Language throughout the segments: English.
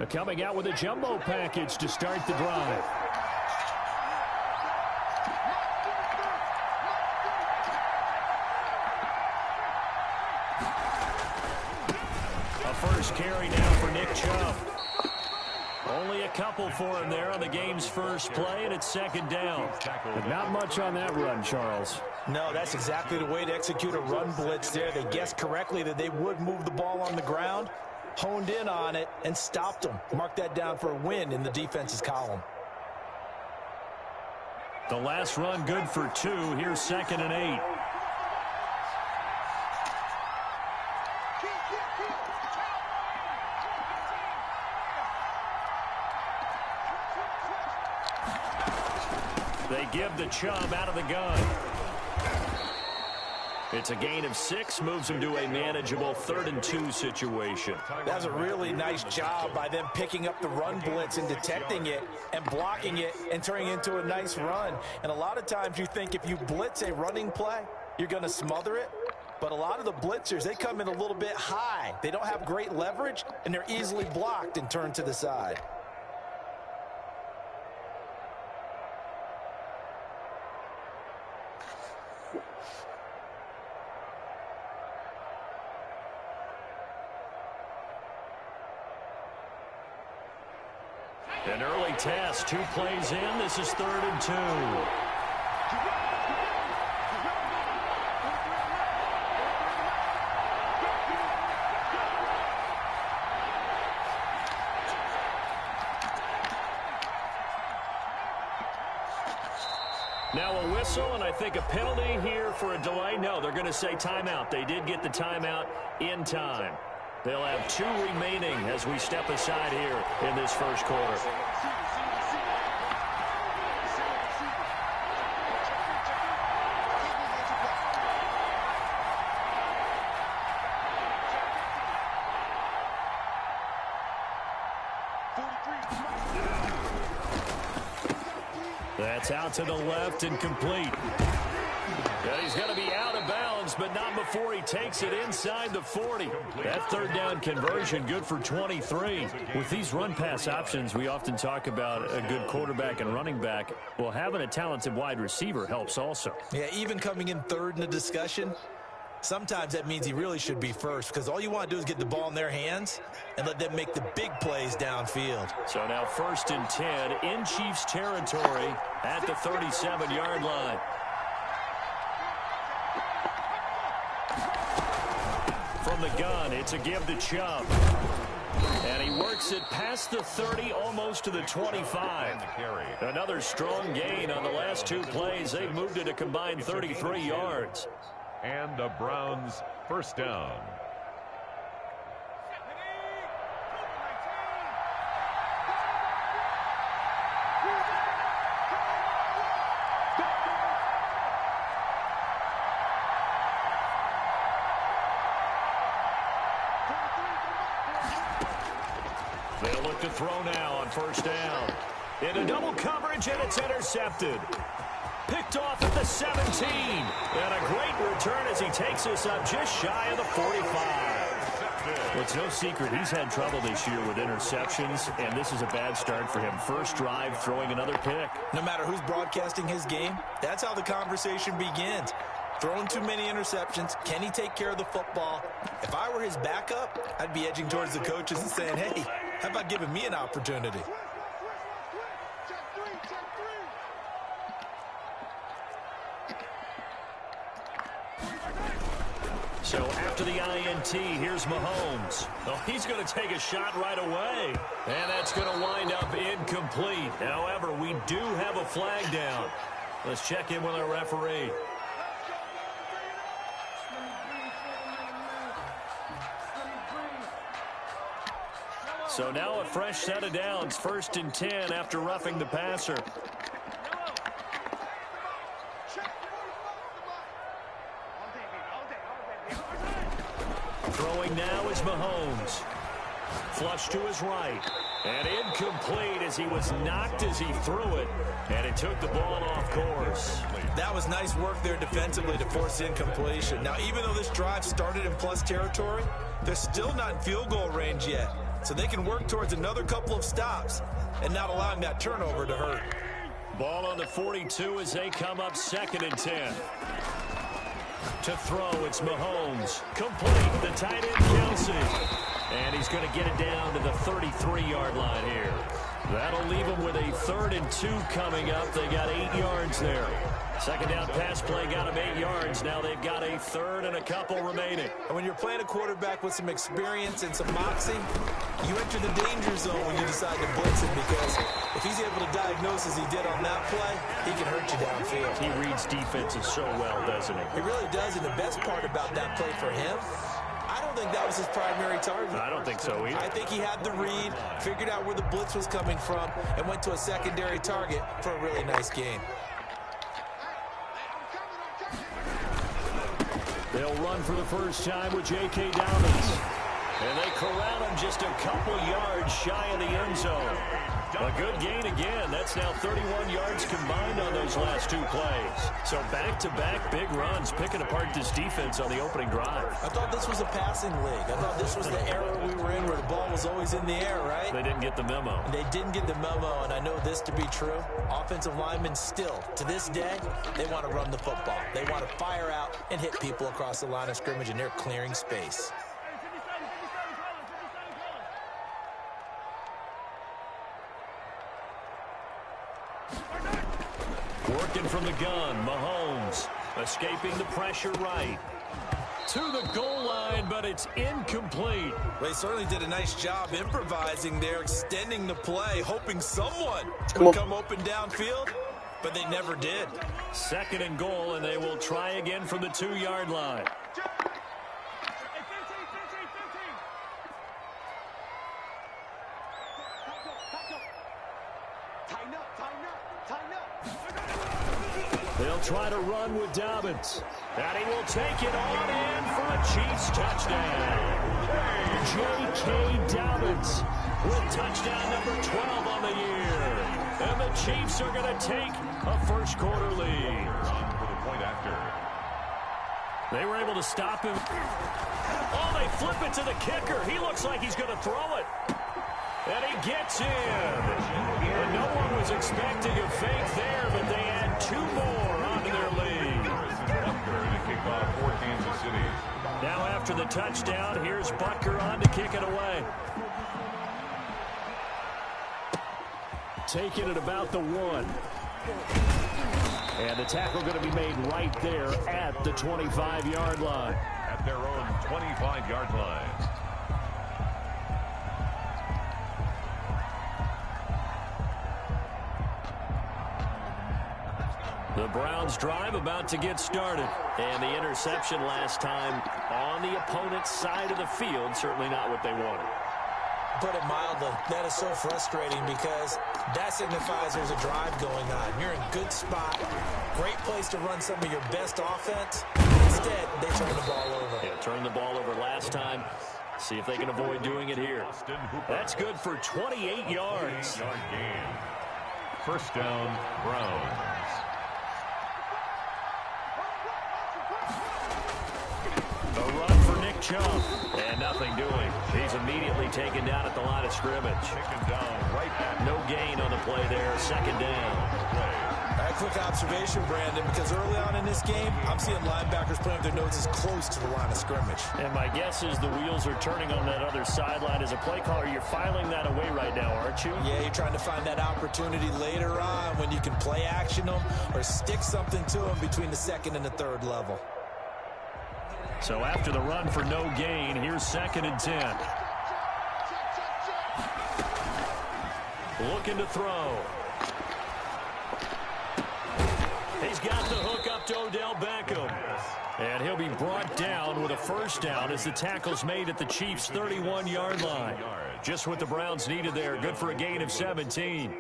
coming out with a jumbo package to start the drive. A first carry now for Nick Chubb. Only a couple for him there on the game's first play, and it's second down. But not much on that run, Charles. No, that's exactly the way to execute a run blitz there. They guessed correctly that they would move the ball on the ground, honed in on it, and stopped them. Mark that down for a win in the defense's column. The last run good for 2. Here's 2nd and 8. They give the Chubb out of the gun. It's a gain of 6, moves him to a manageable 3rd and 2 situation. That's a really nice job by them picking up the run blitz and detecting it and blocking it and turning it into a nice run. And a lot of times you think if you blitz a running play, you're going to smother it. But a lot of the blitzers, they come in a little bit high. They don't have great leverage, and they're easily blocked and turned to the side. An early test, 2 plays in. This is 3rd and 2. Now a whistle, and I think a penalty here for a delay. No, they're going to say timeout. They did get the timeout in time. They'll have 2 remaining as we step aside here in this first quarter. That's out to the left and complete. And he's going to be out of bounds, but not before he takes it inside the 40. That 3rd down conversion good for 23. With these run-pass options, we often talk about a good quarterback and running back. Well, having a talented wide receiver helps also. Yeah, even coming in 3rd in the discussion, sometimes that means he really should be first, because all you want to do is get the ball in their hands and let them make the big plays downfield. So now 1st and 10 in Chiefs territory at the 37-yard line. From the gun, it's a give to Chubb. And he works it past the 30, almost to the 25. Another strong gain on the last 2 plays. They've moved it a combined 33 yards. And the Browns first down. They'll look to throw now on 1st down. Into double coverage, and it's intercepted. Picked off at the 17. And a great return as he takes us up just shy of the 45. Well, it's no secret he's had trouble this year with interceptions, and this is a bad start for him. First drive, throwing another pick. No matter who's broadcasting his game, that's how the conversation begins. Throwing too many interceptions. Can he take care of the football? If I were his backup, I'd be edging towards the coaches and saying, hey, how about giving me an opportunity? So after the INT, here's Mahomes. Oh, he's going to take a shot right away. And that's going to wind up incomplete. However, we do have a flag down. Let's check in with our referee. So now a fresh set of downs, 1st and 10 after roughing the passer. Throwing now is Mahomes. Flush to his right. And incomplete as he was knocked as he threw it. And it took the ball off course. That was nice work there defensively to force incompletion. Now, even though this drive started in plus territory, they're still not in field goal range yet. so they can work towards another couple of stops and not allowing that turnover to hurt. Ball on the 42 as they come up 2nd and 10. To throw, it's Mahomes. Complete, the tight end Kelsey. And he's going to get it down to the 33-yard line here. That'll leave them with a 3rd and 2 coming up. They got 8 yards there. Second down pass play got them 8 yards. Now they've got a 3rd and a couple remaining. And when you're playing a quarterback with some experience and some moxie, you enter the danger zone when you decide to blitz him, because if he's able to diagnose as he did on that play, he can hurt you downfield. He reads defenses so well, doesn't he? He really does, and the best part about that play for him, I don't think that was his primary target. I don't think so either. I think he had the read, figured out where the blitz was coming from, and went to a secondary target for a really nice game. They'll run for the first time with J.K. Dobbins. And they corral him just a couple yards shy of the end zone. A good gain again. That's now 31 yards combined on those last 2 plays. So back-to-back big runs, picking apart this defense on the opening drive. I thought this was a passing league. I thought this was the era we were in where the ball was always in the air, right? They didn't get the memo. They didn't get the memo, and I know this to be true. Offensive linemen still, to this day, they want to run the football. They want to fire out and hit people across the line of scrimmage, and they're clearing space. Working from the gun, Mahomes escaping the pressure right. To the goal line, but it's incomplete. They certainly did a nice job improvising there, extending the play, hoping someone Come would on. come open downfield, but they never did. 2nd and goal, and they will try again from the 2-yard line. They'll try to run with Dobbins. And he will take it on in for a Chiefs touchdown. J.K. Dobbins with touchdown number 12 on the year. And the Chiefs are going to take a first-quarter lead. For the point after. They were able to stop him. Oh, they flip it to the kicker. He looks like he's going to throw it. And he gets in. And no one was expecting a fake there, but they add 2 more onto their lead. To kick off for Kansas City. Now after the touchdown, here's Butker on to kick it away. Taking it about the 1. And the tackle going to be made right there at the 25-yard line. At their own 25-yard line. The Browns drive about to get started. And the interception last time on the opponent's side of the field, certainly not what they wanted. Put it mildly, that is so frustrating because that signifies there's a drive going on. You're in a good spot, great place to run some of your best offense. Instead, they turn the ball over. Yeah, turned the ball over last time. See if they can avoid doing it here. That's good for 28 yards. 28-yard gain. First down, Browns. A run for Nick Chubb. And nothing doing. He's immediately taken down at the line of scrimmage. Taken down right at No gain on the play there. 2nd down. A quick observation, Brandon, because early on in this game, I'm seeing linebackers playing with their noses close to the line of scrimmage. And my guess is the wheels are turning on that other sideline. As a play caller, you're filing that away right now, aren't you? Yeah, you're trying to find that opportunity later on when you can play action them or stick something to them between the 2nd and the 3rd level. So after the run for no gain, here's 2nd and 10. Looking to throw. He's got the hook up to Odell Beckham. And he'll be brought down with a first down as the tackle's made at the Chiefs' 31-yard line. Just what the Browns needed there. Good for a gain of 17.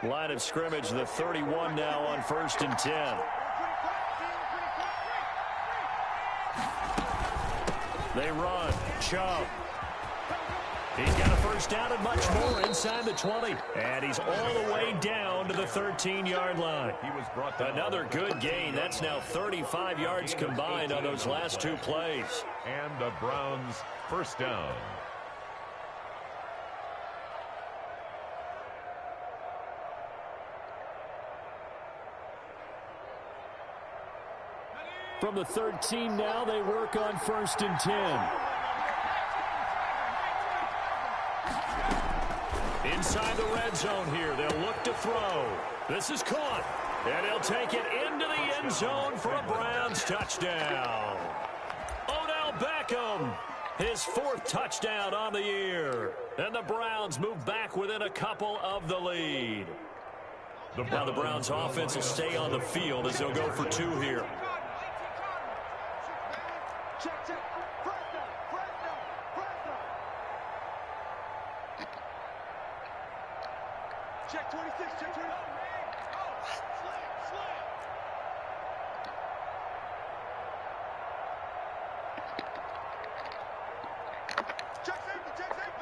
Line of scrimmage, the 31 now on 1st and 10. They run. Chubb. He's got a first down and much more inside the 20. And he's all the way down to the 13-yard line. Another good gain. That's now 35 yards combined on those last two plays. And the Browns first down. From the 13 now, they work on 1st and 10. Inside the red zone here, they'll look to throw. This is caught, and he'll take it into the end zone for a Browns touchdown. Odell Beckham, his 4th touchdown on the year. And the Browns move back within a couple of the lead. Now the Browns offense will stay on the field as they'll go for 2 here. Check 26, check 26. Check safety, check safety.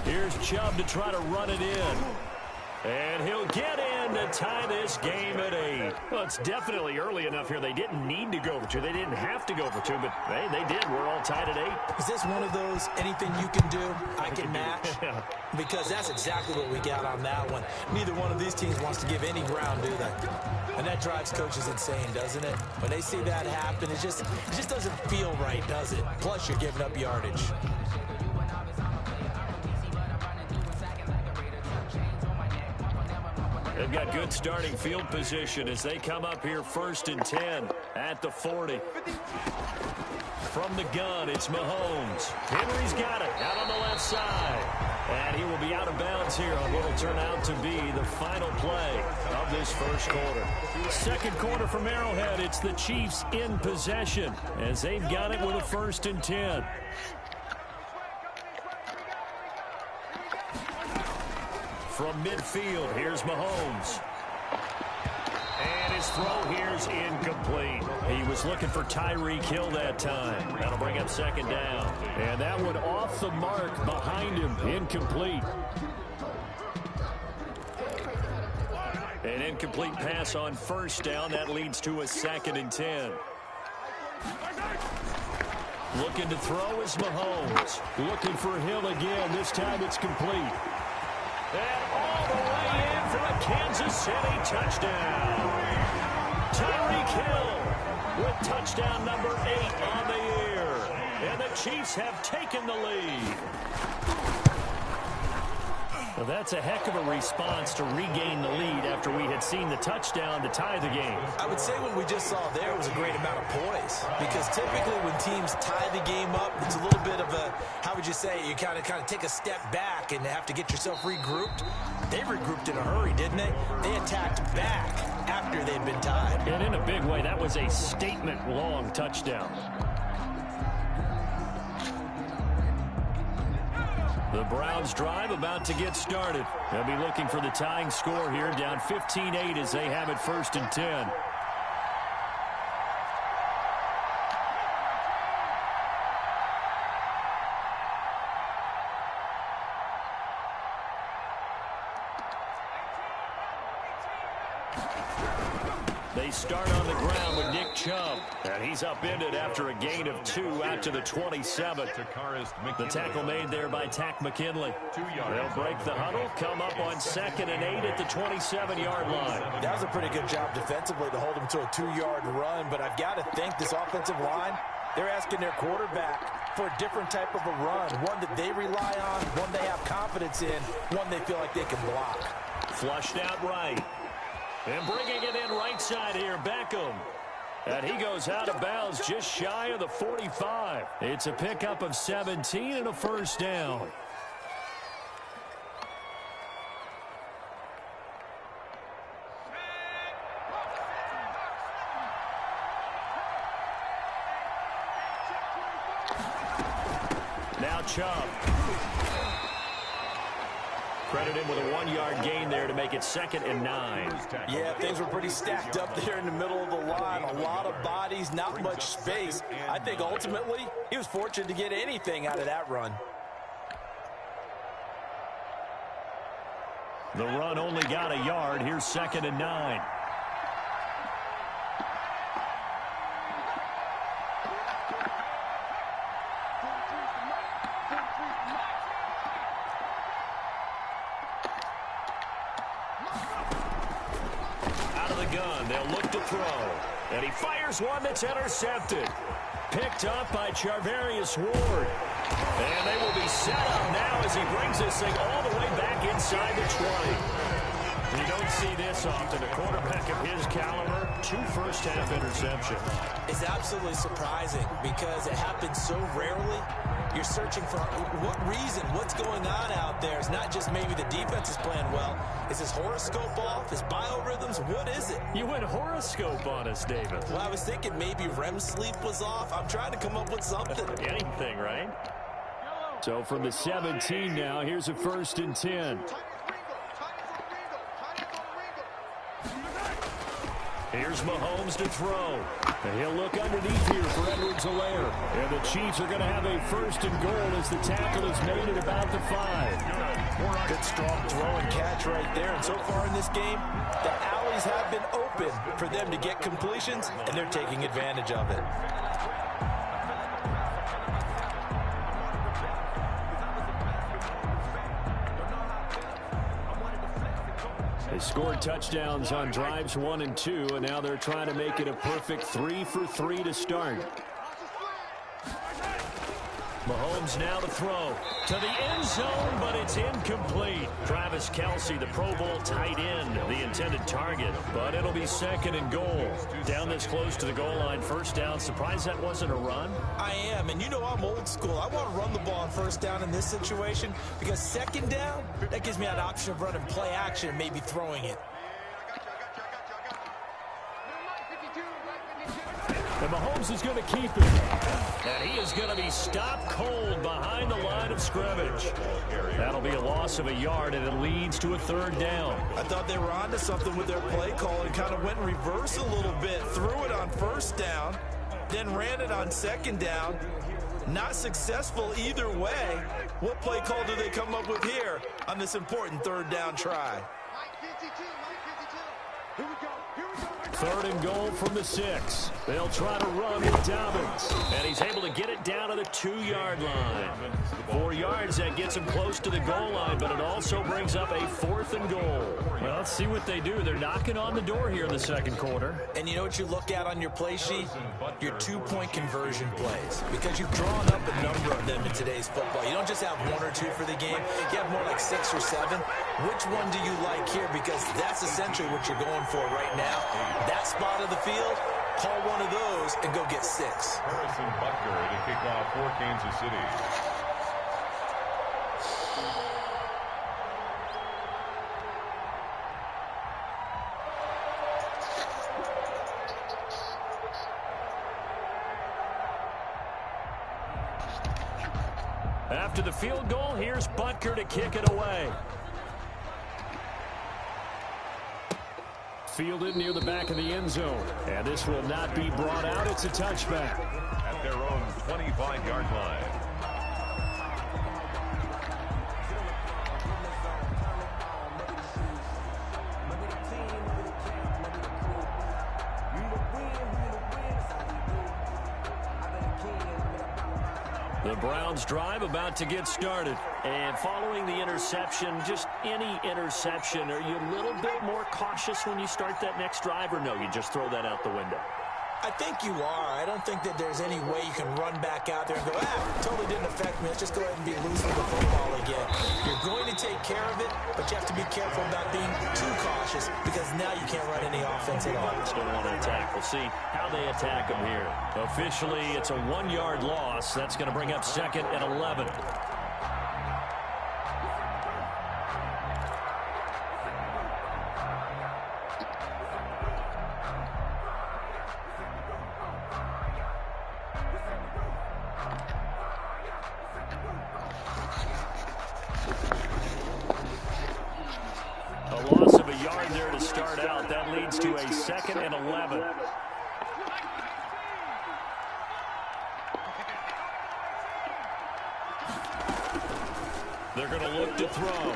Here's Chubb to try to run it in. And he'll get in to tie this game at 8. Well, it's definitely early enough here. They didn't need to go for 2. They didn't have to go for 2, but hey, they did. We're all tied at 8. Is this one of those anything you can do, I can match? Because that's exactly what we got on that one. Neither one of these teams wants to give any ground, do they? And that drives coaches insane, doesn't it? When they see that happen, it just doesn't feel right, does it? Plus, you're giving up yardage. They've got good starting field position as they come up here 1st and 10 at the 40. From the gun, it's Mahomes. Henry's got it out on the left side. And he will be out of bounds here on what will turn out to be the final play of this first quarter. Second quarter from Arrowhead, it's the Chiefs in possession as they've got it with a 1st and 10. From midfield, here's Mahomes. And his throw here's incomplete. He was looking for Tyreek Hill that time. That'll bring up 2nd down. And that one off the mark behind him. Incomplete. An incomplete pass on 1st down. That leads to a 2nd and 10. Looking to throw is Mahomes. Looking for Hill again. This time it's complete. And all the way in for a Kansas City touchdown. Tyreek Hill with touchdown number 8 on the year. And the Chiefs have taken the lead. Well, that's a heck of a response to regain the lead after we had seen the touchdown to tie the game. I would say what we just saw there was a great amount of poise. Because typically when teams tie the game up, it's a little bit of a, how would you say, you kind of take a step back and have to get yourself regrouped. They regrouped in a hurry, didn't they? They attacked back after they'd been tied. And in a big way, that was a statement-long touchdown. The Browns drive about to get started. They'll be looking for the tying score here, down 15-8 as they have it 1st and 10. They start on the ground with Nick Chubb. And he's upended after a gain of 2 out to the 27. The tackle made there by Tack McKinley. They'll break the huddle, come up on 2nd and 8 at the 27-yard line. That was a pretty good job defensively to hold him to a 2-yard run. But I've got to think this offensive line, they're asking their quarterback for a different type of a run. One that they rely on, one they have confidence in, one they feel like they can block. Flushed out right. And bringing it in right side here, Beckham. And he goes out of bounds just shy of the 45. It's a pickup of 17 and a first down. Now Chubb. Credit him with a 1-yard gain there to make it 2nd and 9. Yeah, things were pretty stacked up there in the middle of the line. A lot of bodies, not much space. I think ultimately he was fortunate to get anything out of that run. The run only got a yard. Here's 2nd and 9. Out of the gun, they'll look to throw. And he fires one that's intercepted. Picked up by Charvarius Ward. And they will be set up now as he brings this thing all the way back inside the 20. You don't see this often. A quarterback of his caliber, 2 first-half interceptions. It's absolutely surprising because it happens so rarely. You're searching for what reason, what's going on out there. It's not just maybe the defense is playing well. Is his horoscope off? His biorhythms? What is it? You went horoscope on us, David. Well, I was thinking maybe REM sleep was off. I'm trying to come up with something. Anything, right? So from the 17 now, here's a 1st and 10. Here's Mahomes to throw. And he'll look underneath here for Edwards-Helaire. And the Chiefs are going to have a 1st and goal as the tackle is made at about the 5. Good strong throw and catch right there. And so far in this game, the alleys have been open for them to get completions, and they're taking advantage of it. They scored touchdowns on drives 1 and 2, and now they're trying to make it a perfect 3 for 3 to start. Mahomes now to throw to the end zone, but it's incomplete. Travis Kelce, the Pro Bowl tight end, the intended target, but it'll be 2nd and goal. Down this close to the goal line, 1st down. Surprised that wasn't a run? I am, and you know I'm old school. I want to run the ball on 1st down in this situation because 2nd down, that gives me an option of running play action and maybe throwing it. And Mahomes is going to keep it. And he is going to be stopped cold behind the line of scrimmage. That'll be a loss of a yard, and it leads to a 3rd down. I thought they were onto something with their play call and kind of went in reverse a little bit. Threw it on 1st down, then ran it on 2nd down. Not successful either way. What play call do they come up with here on this important 3rd down try? 3rd and goal from the 6. They'll try to run with Dobbins. And he's able to get it down to the 2-yard line. 4 yards, that gets him close to the goal line, but it also brings up a 4th and goal. Well, let's see what they do. They're knocking on the door here in the 2nd quarter. And you know what you look at on your play sheet? Your 2-point conversion plays. Because you've drawn up a number of them in today's football. You don't just have 1 or 2 for the game. You have more like 6 or 7. Which one do you like here? Because that's essentially what you're going for right now. That spot of the field, call one of those and go get 6. Harrison Butker to kick off for Kansas City. After the field goal, here's Butker to kick it away. Fielded near the back of the end zone. And this will not be brought out. It's a touchback. At their own 25-yard line. The Browns drive about to get started. And following the interception, just any interception, are you a little bit more cautious when you start that next drive, or no, you just throw that out the window? I think you are. I don't think that there's any way you can run back out there and go, totally didn't affect me. Let's just go ahead and be loose with the football again. You're going to take care of it, but you have to be careful about being too cautious because now you can't run any offense at all. Still want to attack. We'll see how they attack them here. Officially, it's a 1-yard loss. That's going to bring up 2nd and 11. that leads to a 2nd and 11. They're going to look to throw.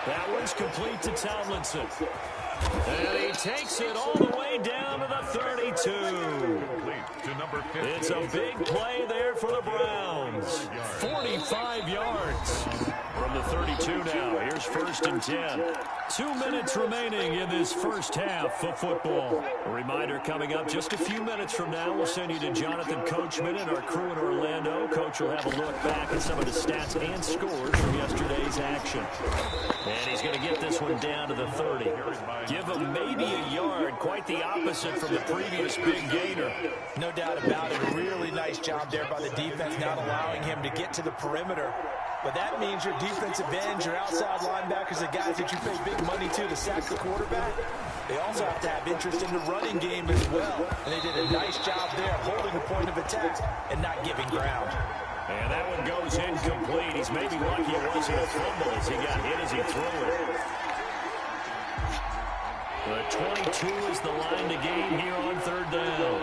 That one's complete to Tomlinson. And he takes it all the way down to the 32. It's a big play there for the Browns. 45 yards from the 32 now. Here's 1st and 10. 2 minutes remaining in this first half of football. A reminder coming up just a few minutes from now. We'll send you to Jonathan Coachman and our crew in Orlando. Coach will have a look back at some of the stats and scores from yesterday's action. And he's going to get this one down to the 30. Give him maybe a yard. Quite the opposite from the previous big gainer. No doubt about it. A really nice job there by the defense, not allowing him to get to the perimeter. But that means your defensive ends, your outside linebackers, the guys that you pay big money to sack the quarterback, they also have to have interest in the running game as well. And they did a nice job there holding the point of attack and not giving ground. And that one goes incomplete. He's maybe lucky it wasn't a fumble as he got hit as he threw it. The 22 is the line to gain here on 3rd down.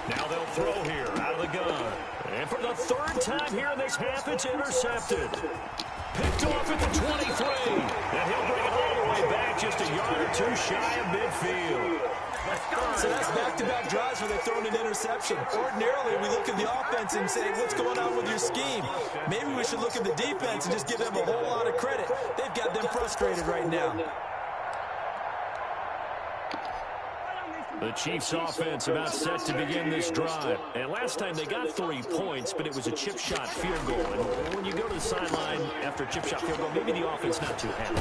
Now they'll throw here out of the gun. And for the 3rd time here in this half, it's intercepted. Picked off at the 23. And he'll bring it all the way back just a yard or 2 shy of midfield. So that's back-to-back drives where they've thrown an interception. Ordinarily, we look at the offense and say, what's going on with your scheme? Maybe we should look at the defense and just give them a whole lot of credit. They've got them frustrated right now. The Chiefs offense about set to begin this drive. And last time they got 3 points, but it was a chip shot field goal. And when you go to the sideline after a chip shot field goal, maybe the offense not too happy.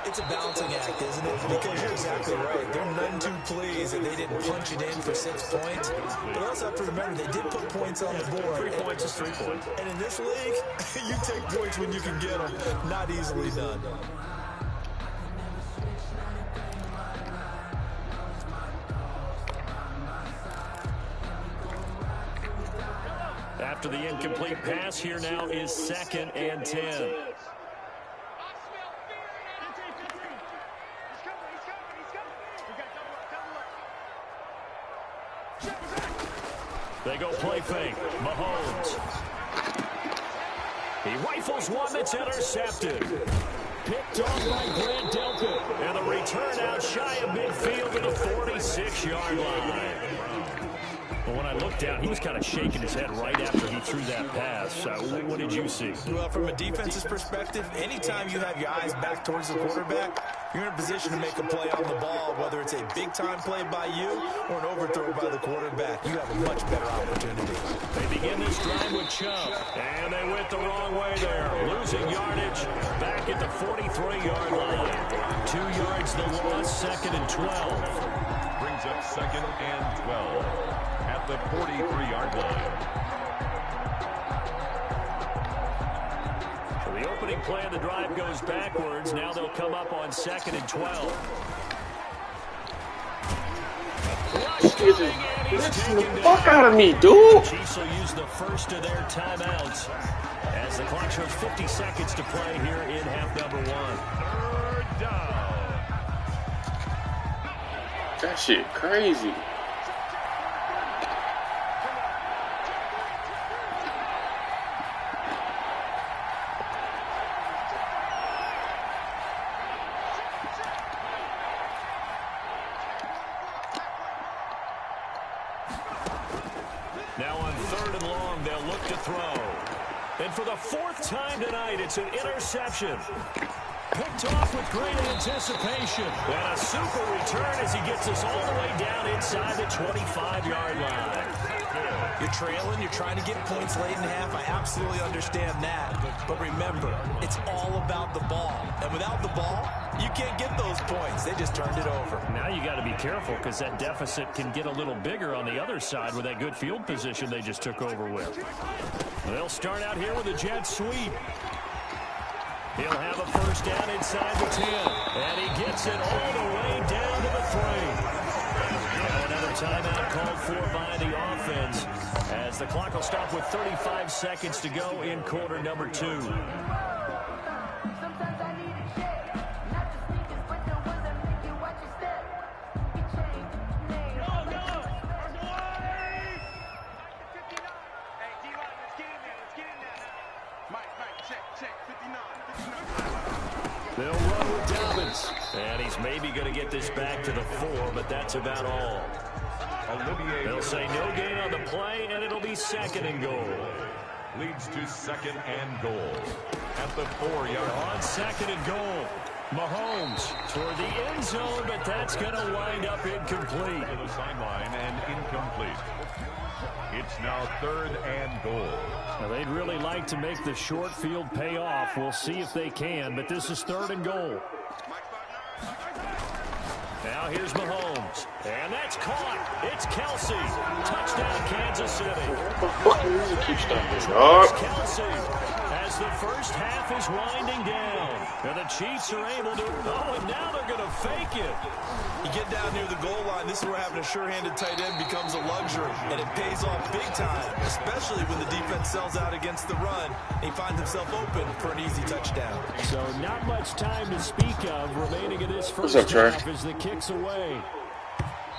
It's a balancing act, isn't it? Because you're exactly right. They're none too pleased that they didn't punch it in for 6 points. But you also have to remember they did put points on the board. 3 points is 3 points. And in this league, you take points when you can get them. Not easily done. After the incomplete pass, here now is 2nd and 10. They go play fake. Mahomes. He rifles one that's intercepted. Picked off by Grant Delpit. And the return out shy of midfield to the 46-yard line. But when I looked down, he was kind of shaking his head right after he threw that pass. What did you see? Well, from a defense's perspective, anytime you have your eyes back towards the quarterback, you're in a position to make a play on the ball, whether it's a big-time play by you or an overthrow by the quarterback. You have a much better opportunity. They begin this drive with Chubb, and they went the wrong way there. Losing yardage back at the 43-yard line. 2 yards the loss, 2nd and 12. Brings up 2nd and 12 at the 43-yard line. So the opening play of the drive goes backwards. Now they'll come up on 2nd and 12. Listen the fuck out of me, dude. Chiefs will use the first of their timeouts as the clock shows 50 seconds to play here in half number 1. 3rd down. That shit crazy. Now on 3rd and long, they'll look to throw. And for the 4th time tonight, it's an interception. Picked off with great anticipation. And a super return as he gets us all the way down inside the 25-yard line. You're trailing, you're trying to get points late in half. I absolutely understand that. But remember, it's all about the ball. And without the ball, you can't get those points. They just turned it over. Now you got to be careful because that deficit can get a little bigger on the other side with that good field position they just took over with. They'll start out here with a jet sweep. He'll have a first down inside the 10. And he gets it all the way down to the 3. Now another timeout called for by the offense as the clock will stop with 35 seconds to go in quarter number 2. They'll run with Dobbins. And he's maybe going to get this back to the 4, but that's about all. They'll say no gain on the play, and it'll be 2nd and goal. Leads to 2nd and goal. At the 4-yard line. On 2nd and goal. Mahomes toward the end zone, but that's going to wind up incomplete. To the sideline and incomplete. It's now 3rd and goal. Now, they'd really like to make the short field pay off. We'll see if they can, but this is 3rd and goal. Now here's Mahomes. And that's caught. It's Kelsey. Touchdown, Kansas City. What the fuck? You keep stopping, dog. Kelsey as the first half is winding down. And the Chiefs are able to... Oh, and now they're going to fake it. You get down near the goal line, this is where having a sure-handed tight end becomes a luxury, and it pays off big time, especially when the defense sells out against the run, and he finds himself open for an easy touchdown. So not much time to speak of remaining in this first half as the kick's away.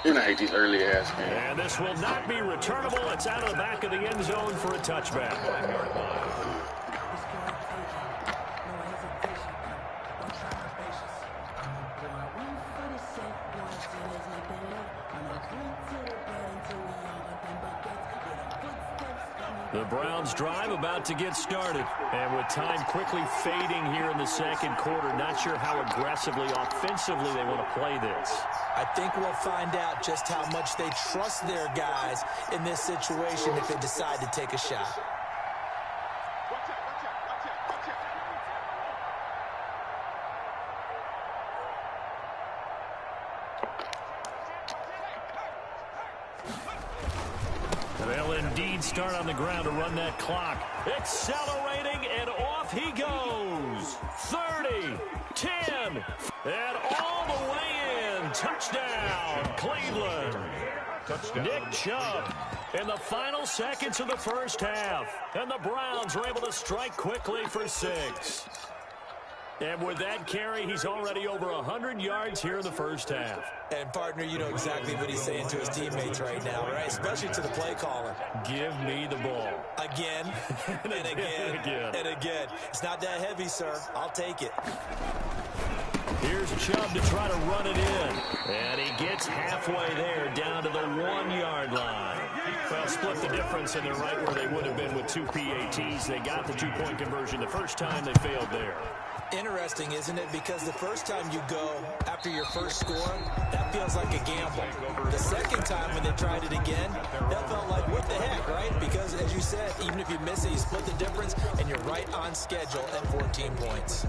And I hate these early ass games. And this will not be returnable. It's out of the back of the end zone for a touchback. The Browns drive about to get started. And with time quickly fading here in the second quarter, not sure how aggressively, offensively they want to play this. I think we'll find out just how much they trust their guys in this situation if they decide to take a shot. They'll indeed start on the ground to run that clock. Accelerating, and off he goes. 30, 10, and all the way in. Touchdown, Cleveland. Touchdown. Nick Chubb in the final seconds of the first half. And the Browns are able to strike quickly for 6. And with that carry, he's already over 100 yards here in the first half. And, partner, you know exactly what he's saying to his teammates right now, right? Especially to the play caller. Give me the ball. Again, and again, and again. It's not that heavy, sir. I'll take it. Here's Chubb to try to run it in. And he gets halfway there, down to the 1-yard line. Well, split the difference, and they're right where they would have been with 2 PATs. They got the 2-point conversion the first time. They failed there. Interesting, isn't it? Because the first time you go after your first score, that feels like a gamble. The second time when they tried it again, that felt like, what the heck, right? Because, as you said, even if you miss it, you split the difference, and you're right on schedule at 14 points.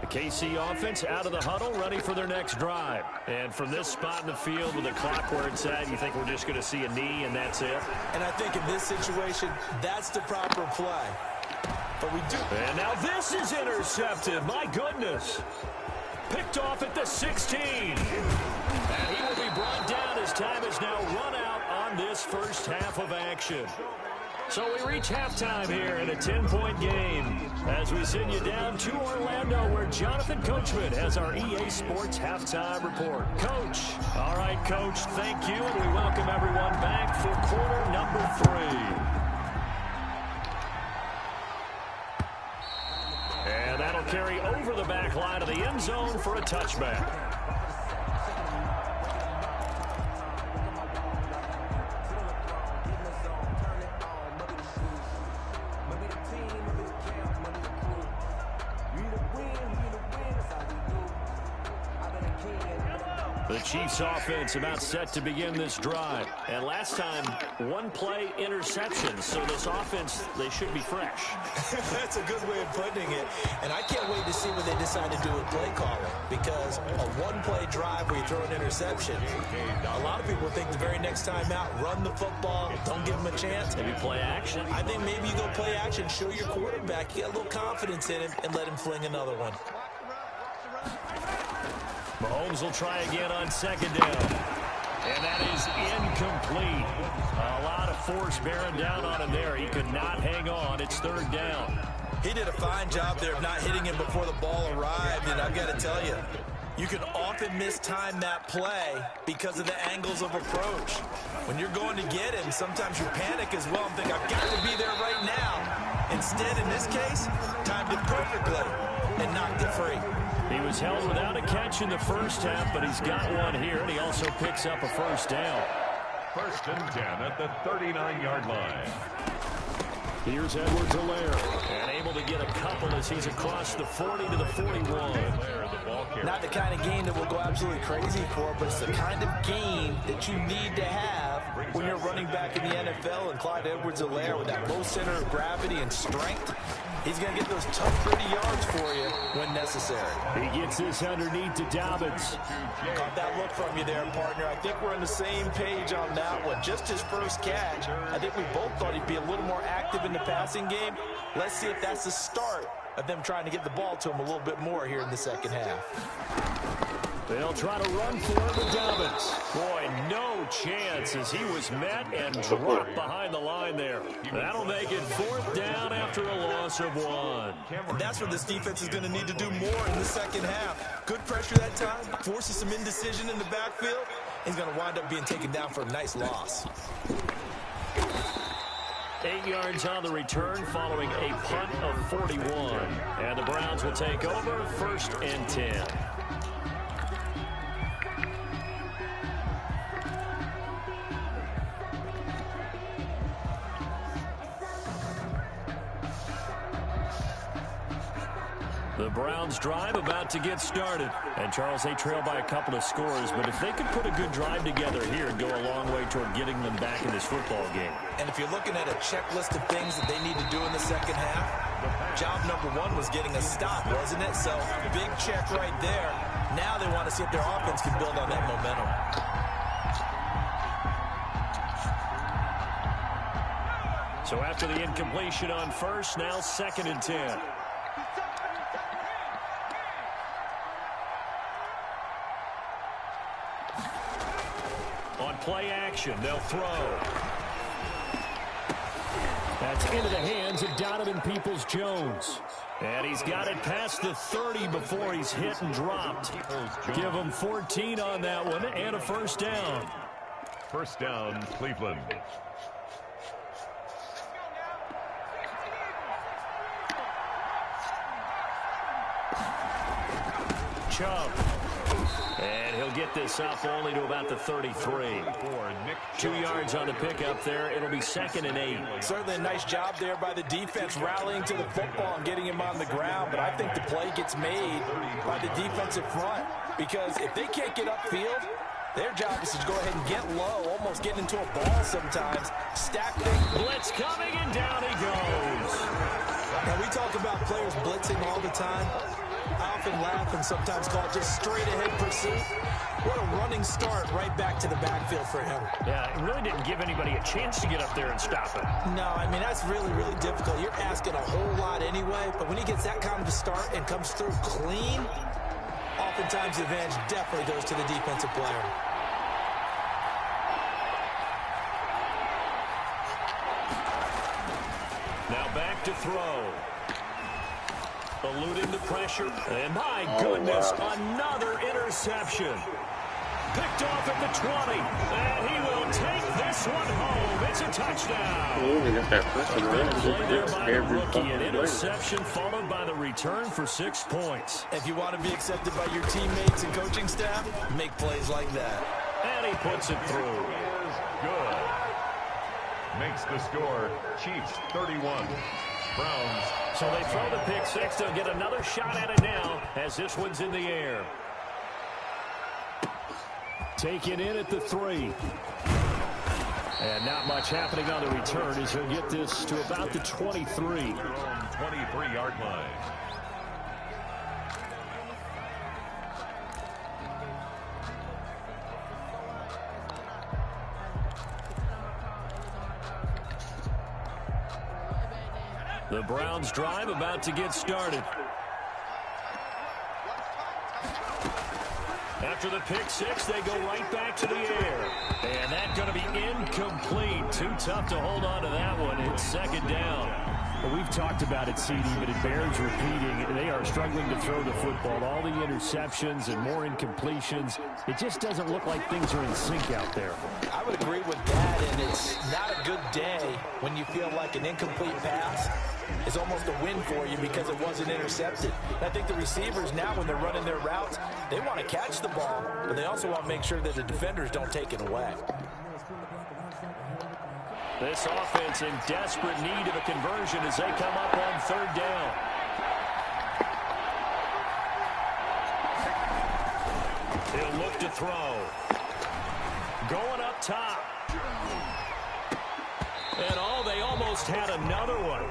KC offense out of the huddle, ready for their next drive. And from this spot in the field with the clock where it's at, you think we're just going to see a knee and that's it? And I think in this situation, that's the proper play. But we do. And now this is intercepted. My goodness. Picked off at the 16. And he will be brought down as time is now run out on this first half of action. So we reach halftime here in a 10-point game as we send you down to Orlando where Jonathan Coachman has our EA Sports halftime report. Coach. All right, Coach, thank you, and we welcome everyone back for quarter number 3. And that'll carry over the back line of the end zone for a touchback. The Chiefs offense about set to begin this drive. And last time, 1-play interception. So this offense, they should be fresh. That's a good way of putting it. And I can't wait to see what they decide to do with play calling. Because a 1-play drive where you throw an interception, a lot of people think the very next time out, run the football, don't give them a chance. Maybe play action. I think maybe you go play action, show your quarterback, you got a little confidence in him, and let him fling another one. Holmes will try again on second down. And that is incomplete. A lot of force bearing down on him there. He could not hang on. It's third down. He did a fine job there of not hitting him before the ball arrived, and I've got to tell you, you can often mistime that play because of the angles of approach. When you're going to get him, sometimes you panic as well and think, I've got to be there right now. Instead, in this case, timed it perfectly and knocked it free. He was held without a catch in the first half, but he's got one here, and he also picks up a first down. 1st and 10 at the 39-yard line. Here's Edwards-Helaire. And able to get a couple as he's across the 40 to the 41. Not the kind of game that will go absolutely crazy for, but it's the kind of game that you need to have when you're running back in the NFL. And Clyde Edwards-Helaire, with that low center of gravity and strength, he's going to get those tough, gritty yards for you when necessary. He gets this underneath to Dobbins. Caught that look from you there, partner. I think we're on the same page on that one. Just his first catch, I think we both thought he'd be a little more active in the passing game. Let's see if that's the start of them trying to get the ball to him a little bit more here in the second half. They'll try to run for it with Dobbins. Boy, no chance as he was met and dropped behind the line there. That'll make it 4th down after a loss of 1. And that's what this defense is going to need to do more in the second half. Good pressure that time, forces some indecision in the backfield. He's going to wind up being taken down for a nice loss. 8 yards on the return following a punt of 41. And the Browns will take over 1st and 10. The Browns drive about to get started. And, Charles, they trail by a couple of scores, but if they could put a good drive together here and go a long way toward getting them back in this football game. And if you're looking at a checklist of things that they need to do in the second half, job number 1 was getting a stop, wasn't it? So, big check right there. Now they want to see if their offense can build on that momentum. So after the incompletion on first, now 2nd and 10. On play action, they'll throw. That's into the hands of Donovan Peoples-Jones. And he's got it past the 30 before he's hit and dropped. Give him 14 on that one and a first down. 1st down, Cleveland. Chubb. And he'll get this up only to about the 33. 2 yards on the pickup there. It'll be 2nd and 8. Certainly a nice job there by the defense rallying to the football and getting him on the ground. But I think the play gets made by the defensive front. Because if they can't get upfield, their job is to go ahead and get low, almost get into a ball sometimes. Stack things. Blitz coming, and down he goes. Now, we talk about players blitzing all the time. I often laugh and sometimes call it just straight-ahead pursuit. What a running start right back to the backfield for him. Yeah, it really didn't give anybody a chance to get up there and stop it. No, I mean, that's really, really difficult. You're asking a whole lot anyway, but when he gets that kind of a start and comes through clean, oftentimes the advantage definitely goes to the defensive player. Now back to throw. Eluding the pressure. And my goodness, another interception. Picked off at the 20. And he will take this one home. It's a touchdown. Play there by the rookie. An interception followed by the return for 6 points. If you want to be accepted by your teammates and coaching staff, make plays like that. And he puts it through. Good. Makes the score Chiefs 31. Browns. So they throw the pick six. They'll get another shot at it now as this one's in the air. Taken in at the 3. And not much happening on the return as he'll get this to about the 23. 23-yard line. The Browns drive about to get started. After the pick six, they go right back to the air. And that's going to be incomplete. Too tough to hold on to that one. It's second down. Well, we've talked about it, CD, but it bears repeating. They are struggling to throw the football. All the interceptions and more incompletions. It just doesn't look like things are in sync out there. I would agree with that, and it's not a good day when you feel like an incomplete pass is almost a win for you because it wasn't intercepted. And I think the receivers now, when they're running their routes, they want to catch the ball, but they also want to make sure that the defenders don't take it away. This offense in desperate need of a conversion as they come up on third down. He'll look to throw. Going up top. And they almost had another one.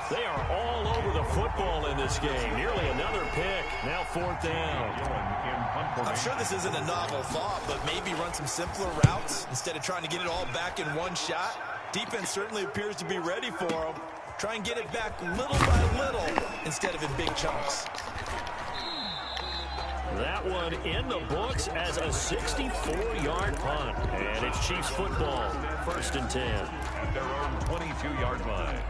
They are all over the football in this game. Nearly another pick. Now fourth down. I'm sure this isn't a novel thought, but maybe run some simpler routes instead of trying to get it all back in one shot. Defense certainly appears to be ready for them. Try and get it back little by little instead of in big chunks. That one in the books as a 64-yard punt. And it's Chiefs football, 1st and 10. At their own 22-yard line.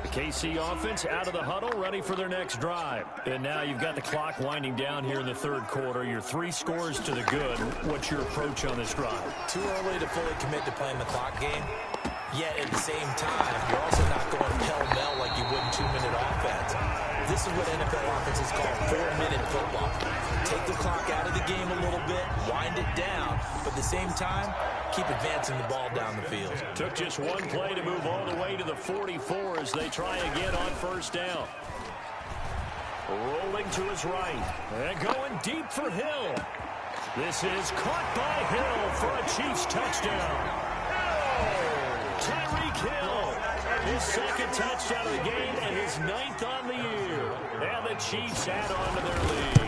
The KC offense out of the huddle, ready for their next drive. And now you've got the clock winding down here in the third quarter. Your 3 scores to the good. What's your approach on this drive? Too early to fully commit to playing the clock game. Yet at the same time, you're also not going pell-mell like you would in 2-minute offense. This is what NFL offenses call 4-minute football. Take the clock out of the game a little bit, wind it down, but at the same time, keep advancing the ball down the field. Took just one play to move all the way to the 44 as they try again on first down. Rolling to his right. And going deep for Hill. This is caught by Hill for a Chiefs touchdown. Tyreek Hill, his second touchdown of the game and his 9th on the year. And the Chiefs add on to their lead.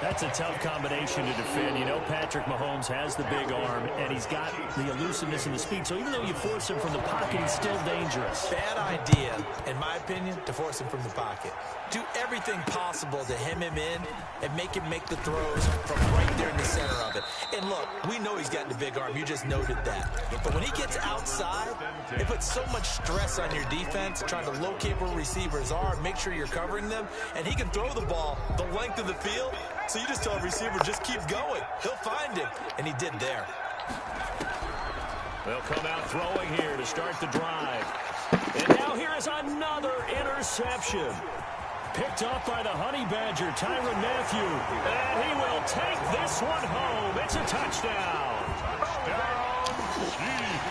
That's a tough combination to defend. You know, Patrick Mahomes has the big arm, and he's got the elusiveness and the speed. So even though you force him from the pocket, he's still dangerous. Bad idea, in my opinion, to force him from the pocket. Do everything possible to hem him in and make him make the throws from right there in the center of it. And look, we know he's got the big arm. You just noted that. But when he gets outside, it puts so much stress on your defense trying to locate where receivers are, make sure you're covering them, and he can throw the ball the length of the field. So you just tell a receiver, just keep going. He'll find him, and he did there. They'll come out throwing here to start the drive. And now here is another interception. Picked up by the Honey Badger, Tyrann Mathieu. And he will take this one home. It's a touchdown.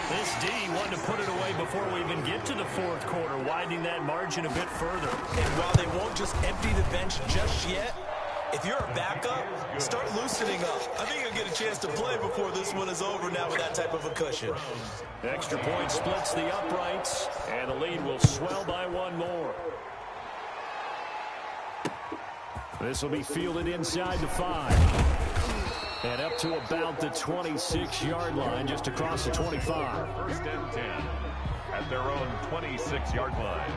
This D wanted to put it away before we even get to the fourth quarter, widening that margin a bit further. And while they won't just empty the bench just yet, if you're a backup, start loosening up. I think you'll get a chance to play before this one is over now with that type of a cushion. Extra point splits the uprights, and the lead will swell by one more. This will be fielded inside the 5. And up to about the 26-yard line, just across the 25. 1st and 10 at their own 26-yard line.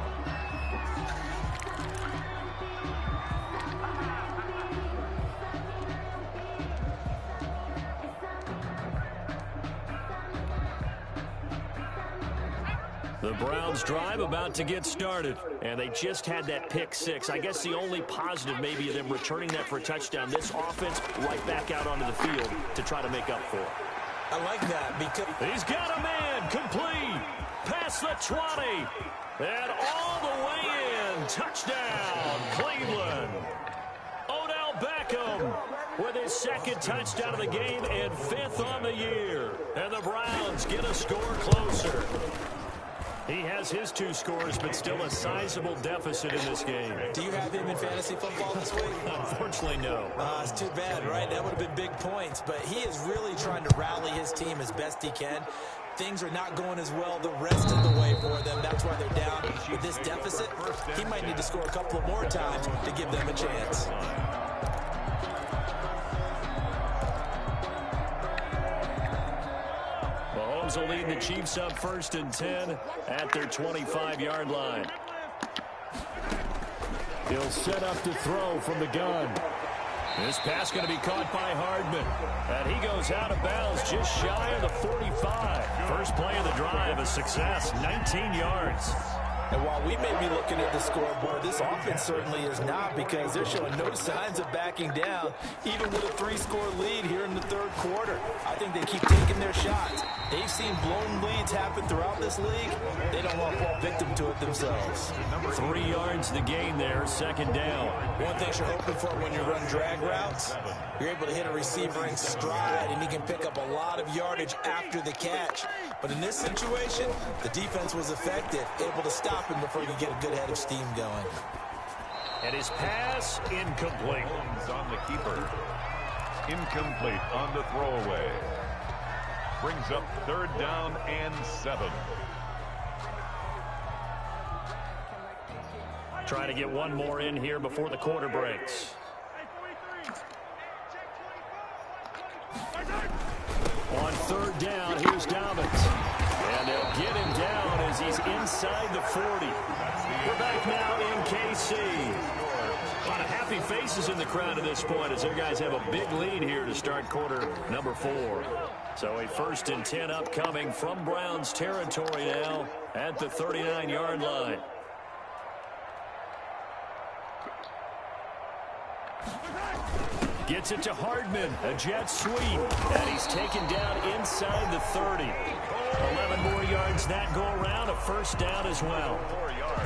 The Browns drive about to get started, and they just had that pick 6. I guess the only positive maybe of them returning that for a touchdown. This offense right back out onto the field to try to make up for it. I like that because he's got a man complete past the 20 and all the way in. Touchdown, Cleveland. Odell Beckham with his 2nd touchdown of the game and 5th on the year. And the Browns get a score closer. He has his 2 scores, but still a sizable deficit in this game. Do you have him in fantasy football this week? Unfortunately, no. It's too bad, right? That would have been big points. But he is really trying to rally his team as best he can. Things are not going as well the rest of the way for them. That's why they're down. With this deficit, he might need to score a couple of more times to give them a chance. Mahomes will lead the Chiefs up 1st and 10 at their 25-yard line. He'll set up to throw from the gun. This pass going to be caught by Hardman. And he goes out of bounds just shy of the 45. First play of the drive, a success, 19 yards. And while we may be looking at the scoreboard, this offense certainly is not, because they're showing no signs of backing down, even with a 3-score lead here in the third quarter. I think they keep taking their shots. They've seen blown leads happen throughout this league. They don't want to fall victim to it themselves. 3 yards the gain there, second down. One thing you're hoping for when you run drag routes, you're able to hit a receiver in stride, and he can pick up a lot of yardage after the catch. But in this situation, the defense was effective, able to stop him before he could get a good head of steam going. And his pass incomplete. On the keeper. Incomplete on the throwaway. Brings up third down and 7. Trying to get one more in here before the quarter breaks. On third down, here's Dobbins. And they'll get him down as he's inside the 40. We're back now in KC. A lot of happy faces in the crowd at this point as their guys have a big lead here to start quarter number 4. So a 1st and 10 upcoming from Browns territory now at the 39-yard line. Gets it to Hardman, a jet sweep, and he's taken down inside the 30. 11 more yards that go around, a first down as well.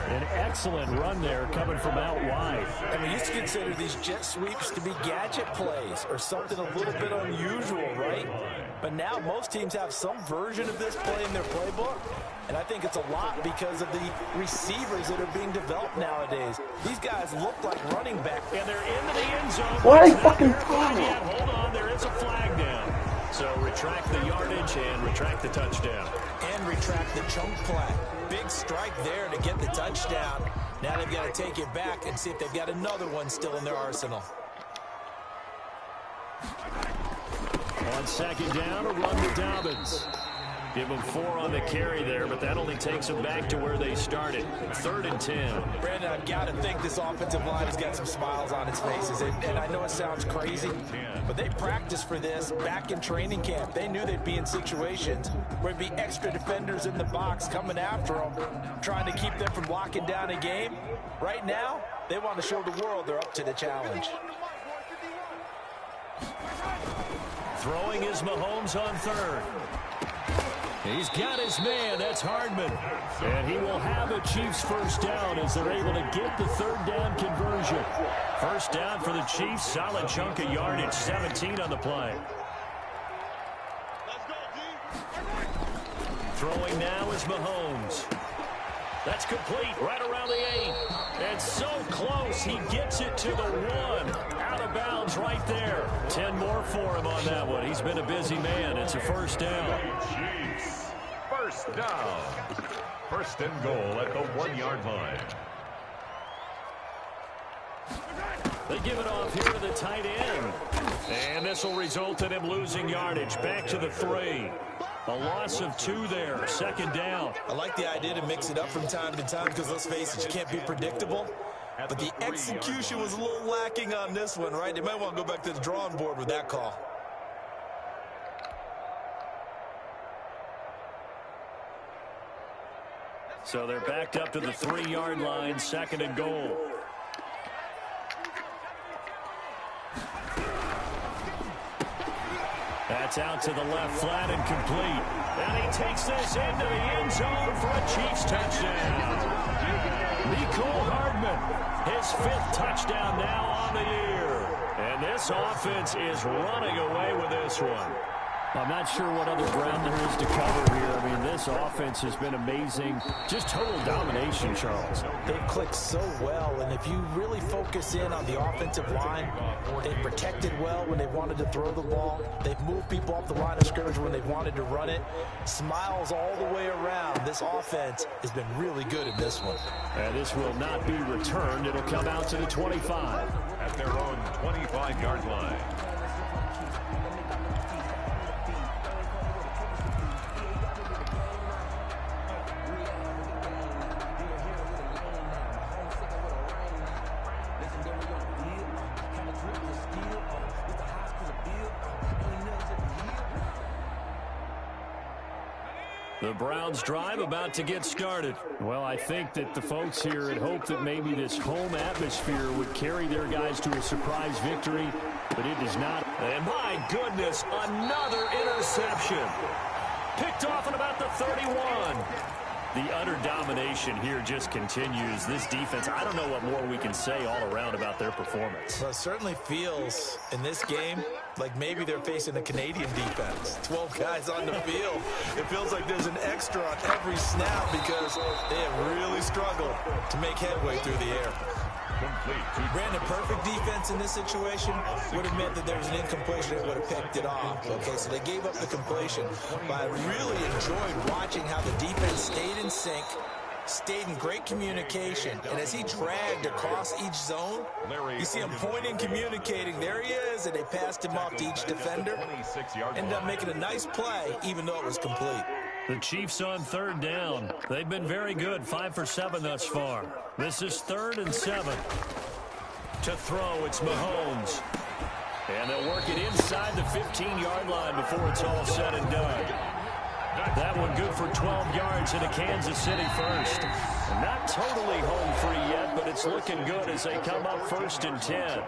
An excellent run there coming from out wide. And we used to consider these jet sweeps to be gadget plays or something a little bit unusual, right? But now most teams have some version of this play in their playbook. And I think it's a lot because of the receivers that are being developed nowadays. These guys look like running back. And they're into the end zone. What It's a not fucking verified fumble. yet. Hold on, there is a flag down. So retract the yardage and retract the touchdown. And retract the chunk play. Big strike there to get the touchdown. Now they've got to take it back and see if they've got another one still in their arsenal. On second down, a run to Dobbins. Give them 4 on the carry there, but that only takes them back to where they started. 3rd and 10. Brandon, I've got to think this offensive line has got some smiles on its faces. And I know it sounds crazy, but they practiced for this back in training camp. They knew they'd be in situations where there'd be extra defenders in the box coming after them, trying to keep them from locking down a game. Right now, they want to show the world they're up to the challenge. Throwing is Mahomes on 3rd. He's got his man. That's Hardman. And he will have a Chiefs first down as they're able to get the 3rd down conversion. First down for the Chiefs. Solid chunk of yardage. 17 on the play. Throwing now is Mahomes. That's complete right around the 8. And so close. He gets it to the 1. Out of bounds right there. 10 more for him on that one. He's been a busy man. It's a first down. Chiefs. First down. 1st and goal at the 1-yard line. They give it off here to the tight end. And this will result in him losing yardage. Back to the 3. A loss of 2 there. 2nd down. I like the idea to mix it up from time to time because, let's face it, you can't be predictable. But the execution was a little lacking on this one, right? They might want to go back to the drawing board with that call. So they're backed up to the 3-yard line. 2nd and goal. That's out to the left flat and complete. And he takes this into the end zone for a Chiefs touchdown. Mecole Hardman, his 5th touchdown now on the year. And this offense is running away with this one. I'm not sure what other ground there is to cover here. I mean, this offense has been amazing. Just total domination, Charles. They've clicked so well, and if you really focus in on the offensive line, they've protected well when they wanted to throw the ball. They've moved people off the line of scrimmage when they've wanted to run it. Smiles all the way around. This offense has been really good in this one. And this will not be returned. It'll come out to the 25. At their own 25-yard line. The Browns drive about to get started. Well, I think that the folks here had hoped that maybe this home atmosphere would carry their guys to a surprise victory, but it does not. And my goodness, another interception. Picked off at about the 31. The utter domination here just continues. This defense, I don't know what more we can say all around about their performance. Well, it certainly feels in this game like maybe they're facing a Canadian defense. 12 guys on the field. It feels like there's an extra on every snap because they have really struggled to make headway through the air. Brandon, perfect defense in this situation would have meant that there was an incompletion that would have picked it off. Okay, so they gave up the completion. But I really enjoyed watching how the defense stayed in sync, stayed in great communication. And as he dragged across each zone, you see him pointing, communicating. There he is, and they passed him off to each defender. Ended up making a nice play, even though it was complete. The Chiefs on third down. They've been very good, 5 for 7 thus far. This is 3rd and 7. To throw, it's Mahomes. And they'll work it inside the 15-yard line before it's all said and done. That one good for 12 yards into Kansas City first. Not totally home free yet, but it's looking good as they come up 1st and 10.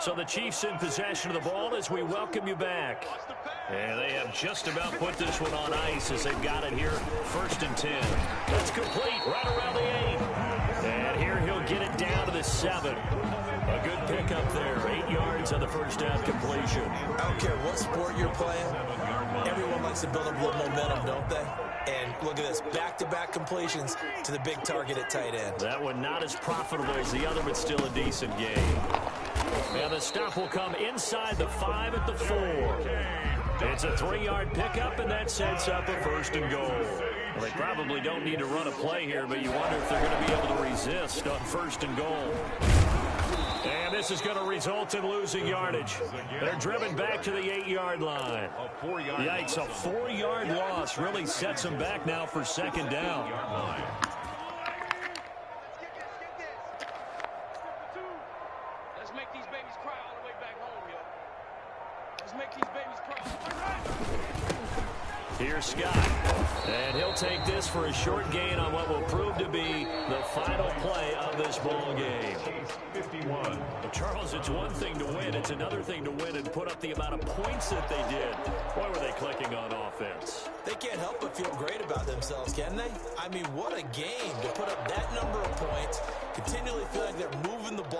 So the Chiefs in possession of the ball as we welcome you back. And they have just about put this one on ice as they've got it here, 1st and 10. That's complete right around the 8. And here he'll get it down to the 7. A good pickup there, 8 yards on the first down completion. I don't care what sport you're playing. Everyone likes to build up a little momentum, don't they? And look at this, back-to-back completions to the big target at tight end. That one not as profitable as the other, but still a decent game. And the stop will come inside the 5 at the 4. It's a 3-yard pickup, and that sets up a 1st and goal. Well, they probably don't need to run a play here, but you wonder if they're going to be able to resist on 1st and goal. And this is going to result in losing yardage. They're driven back to the 8-yard line. Yikes, a 4-yard loss really sets them back now for 2nd down. Here's Scott, and he'll take this for a short gain on what will prove to be the final play of this ball game. 51. Charles, it's one thing to win. It's another thing to win and put up the amount of points that they did. Boy, were they clicking on offense. They can't help but feel great about themselves, can they? I mean, what a game to put up that number of points, continually feel like they're moving the ball.